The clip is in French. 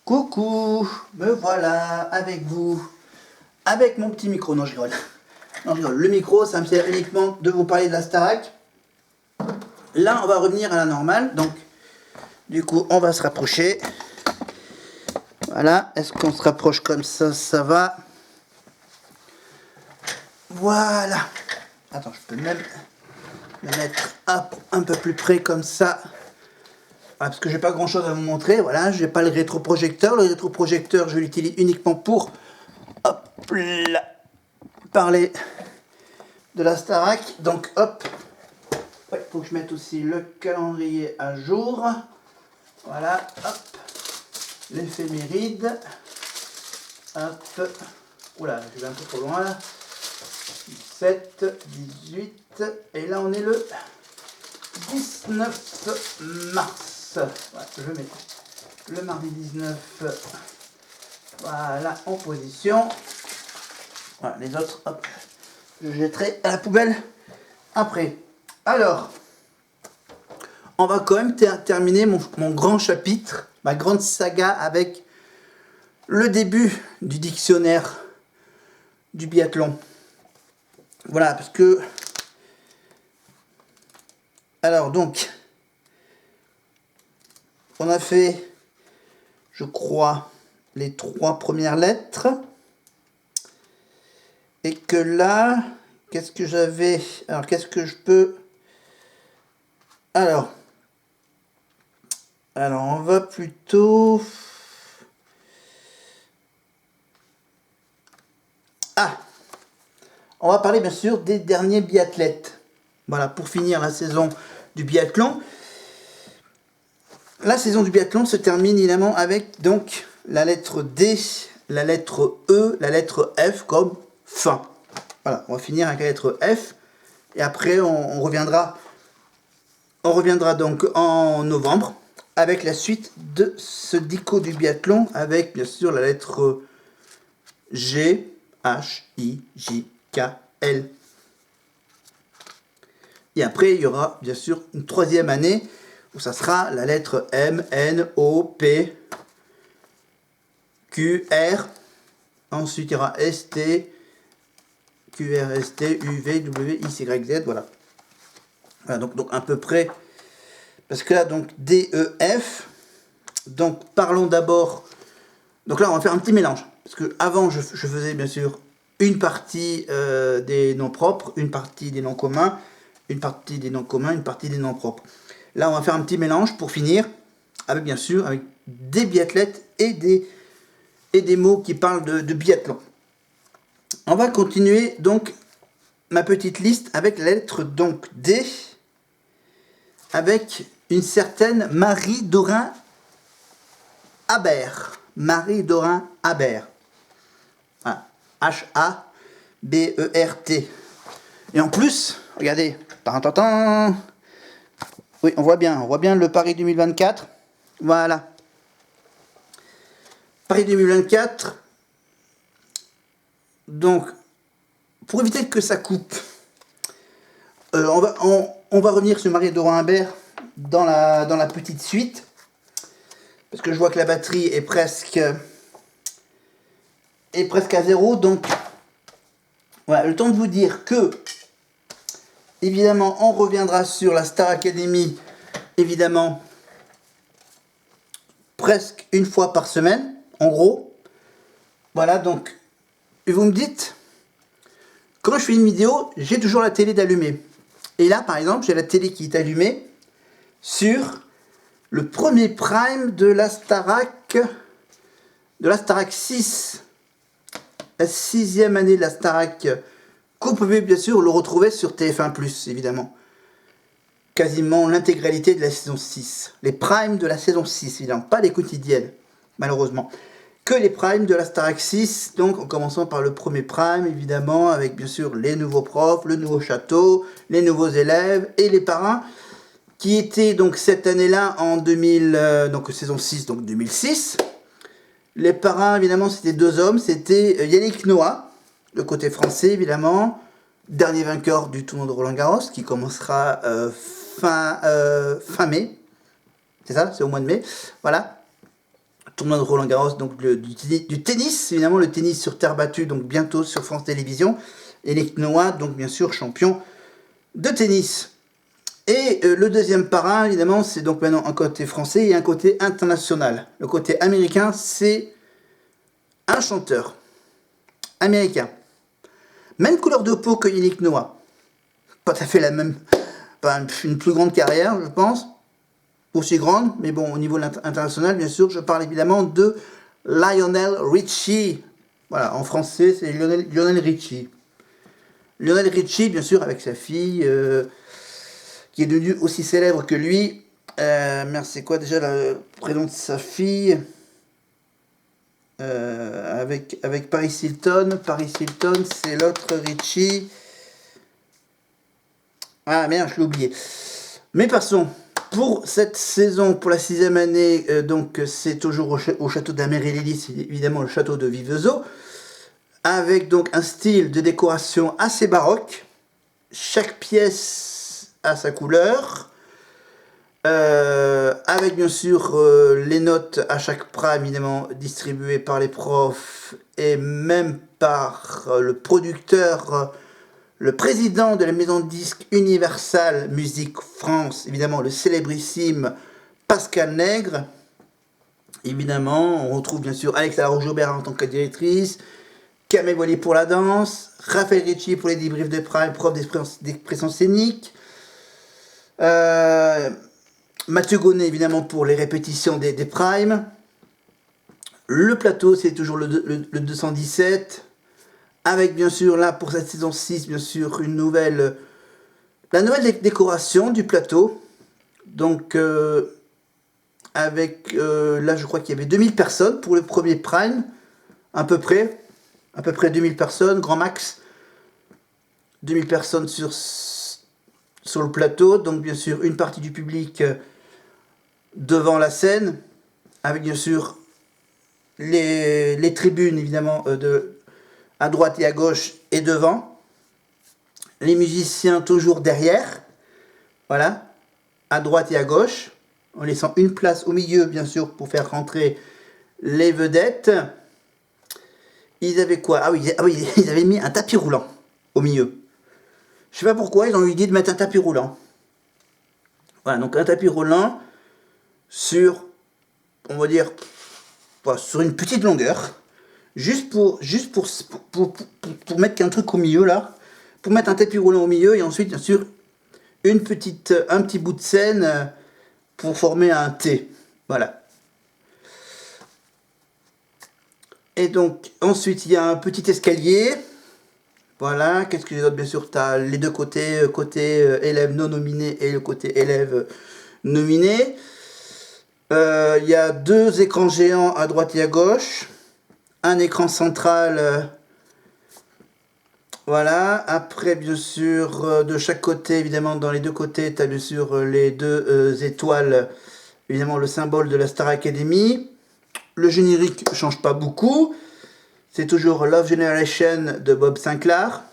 Coucou, me voilà avec vous, avec mon petit micro. Non, je rigole. Non, je rigole. Le micro, ça me sert uniquement de vous parler de la Starac. Là, on va revenir à la normale. Donc, du coup, on va se rapprocher. Voilà. Est-ce qu'on se rapproche comme ça va. Voilà. Attends, je peux même me mettre un peu plus près comme ça. Voilà, parce que j'ai pas grand chose à vous montrer. Voilà, j'ai pas le rétroprojecteur. Le rétroprojecteur, je l'utilise uniquement pour hop là, parler de la Starac. Donc hop, il faut que je mette aussi le calendrier à jour. Voilà, hop, l'éphéméride. Hop, oula, je vais un peu trop loin là. 17, 18, et là on est le 19 mars. Voilà, je mets le mardi 19, voilà, en position. Voilà, les autres, hop, je jetterai à la poubelle après. Alors, on va quand même terminer mon grand chapitre, ma grande saga avec le début du dictionnaire du biathlon. Voilà, parce que... Alors, donc... On a fait, je crois, les 3 premières lettres. Et que là, qu'est-ce que j'avais? Alors, qu'est-ce que je peux... Alors, on va plutôt... Ah! On va parler bien sûr des derniers biathlètes. Voilà, pour finir la saison du biathlon. La saison du biathlon se termine évidemment avec donc la lettre D, la lettre E, la lettre F comme fin. Voilà, on va finir avec la lettre F et après on reviendra donc en novembre avec la suite de ce dico du biathlon avec bien sûr la lettre G, H, I, J, K, L. Et après il y aura bien sûr une 3e année où ça sera la lettre M, N, O, P, Q, R. Ensuite, il y aura S, T, Q, R, S, T, U, V, W, X, Y, Z. Voilà. Voilà, donc à peu près. Parce que là, donc D, E, F. Donc parlons d'abord. Donc là, on va faire un petit mélange. Parce que avant, je faisais bien sûr une partie des noms propres, une partie des noms communs, une partie des noms communs, une partie des noms propres. Là, on va faire un petit mélange pour finir, avec bien sûr avec des biathlètes et des mots qui parlent de biathlon. On va continuer donc ma petite liste avec la lettre donc D, avec une certaine Marie Dorin Habert. Marie Dorin Habert. Voilà. H-A-B-E-R-T. Et en plus, regardez, oui, on voit bien le Paris 2024. Voilà. Paris 2024. Donc, pour éviter que ça coupe, on va revenir sur Marie Dorin Habert dans la petite suite. Parce que je vois que la batterie est presque à 0. Donc, voilà, le temps de vous dire que, évidemment, on reviendra sur la Star Academy, évidemment, presque une fois par semaine, en gros. Voilà, donc, vous me dites, quand je fais une vidéo, j'ai toujours la télé d'allumée. Et là, par exemple, j'ai la télé qui est allumée sur le premier prime de la Starac 6. La 6e année de la Starac, que vous pouvez bien sûr le retrouver sur TF1+, évidemment. Quasiment l'intégralité de la saison 6. Les primes de la saison 6, évidemment, pas les quotidiennes, malheureusement. Que les primes de la Starac 6, donc en commençant par le premier prime, évidemment, avec bien sûr les nouveaux profs, le nouveau château, les nouveaux élèves et les parrains, qui étaient donc cette année-là en 2000, donc saison 6, donc 2006. Les parrains, évidemment, c'était 2 hommes. C'était Yannick Noah, le côté français, évidemment. Dernier vainqueur du tournoi de Roland-Garros, qui commencera fin mai. C'est ça, c'est au mois de mai. Voilà. tournoi de Roland-Garros, donc du tennis, évidemment le tennis sur terre battue, donc bientôt sur France Télévisions. Yannick Noah, donc bien sûr champion de tennis. Et le deuxième parrain, évidemment, c'est donc maintenant un côté français et un côté international. Le côté américain, c'est un chanteur américain. Même couleur de peau que Yannick Noah. Pas tout à fait la même, pas une plus grande carrière, je pense. Aussi grande, mais bon, au niveau international, bien sûr, je parle évidemment de Lionel Richie. Voilà, en français, c'est Lionel Richie. Lionel Richie, bien sûr, avec sa fille, qui est devenue aussi célèbre que lui. Merde, c'est quoi déjà le prénom de sa fille avec Paris Hilton. Paris Hilton, c'est l'autre Richie. Ah merde, je l'ai oublié. Mais passons. Pour cette saison, pour la 6e année, donc c'est toujours au château d'Amélie-Lily, c'est évidemment le château de Vivezo, avec donc un style de décoration assez baroque. Chaque pièce a sa couleur, avec bien sûr les notes à chaque prime évidemment distribuées par les profs et même par le producteur. Le président de la maison de disques Universal Music France, évidemment le célébrissime Pascal Nègre. Évidemment, on retrouve bien sûr Alex Laroche-Joubert en tant que directrice, Kamel Wally pour la danse, Raphaël Ritchie pour les débriefs de Prime, prof d'expression scénique, Mathieu Gonnet évidemment pour les répétitions des Prime. Le plateau, c'est toujours le 217. Avec bien sûr là pour cette saison 6, bien sûr la nouvelle décoration du plateau. Donc avec là je crois qu'il y avait 2000 personnes pour le premier prime, à peu près 2000 personnes, grand max. 2000 personnes sur le plateau, donc bien sûr une partie du public devant la scène, avec bien sûr les tribunes évidemment à droite et à gauche et devant. Les musiciens toujours derrière. Voilà. À droite et à gauche. En laissant une place au milieu, bien sûr, pour faire rentrer les vedettes. Ils avaient quoi ? Ah oui, ils avaient mis un tapis roulant au milieu. Je sais pas pourquoi, ils ont eu l'idée de mettre un tapis roulant. Voilà, donc un tapis roulant sur, on va dire, sur une petite longueur. Juste pour mettre qu'un truc au milieu là, pour mettre un tapis roulant au milieu et ensuite bien sûr un petit bout de scène pour former un T. Voilà. Et donc ensuite il y a un petit escalier. Voilà. Qu'est-ce que j'ai d'autre ? Bien sûr, tu as les deux côtés, côté élève non nominé et le côté élève nominé. Il y a 2 écrans géants à droite et à gauche. Un écran central, voilà. Après, bien sûr, de chaque côté, évidemment, dans les deux côtés, tu as bien sûr les 2 étoiles, évidemment, le symbole de la Star Academy. Le générique ne change pas beaucoup. C'est toujours Love Generation de Bob Sinclair.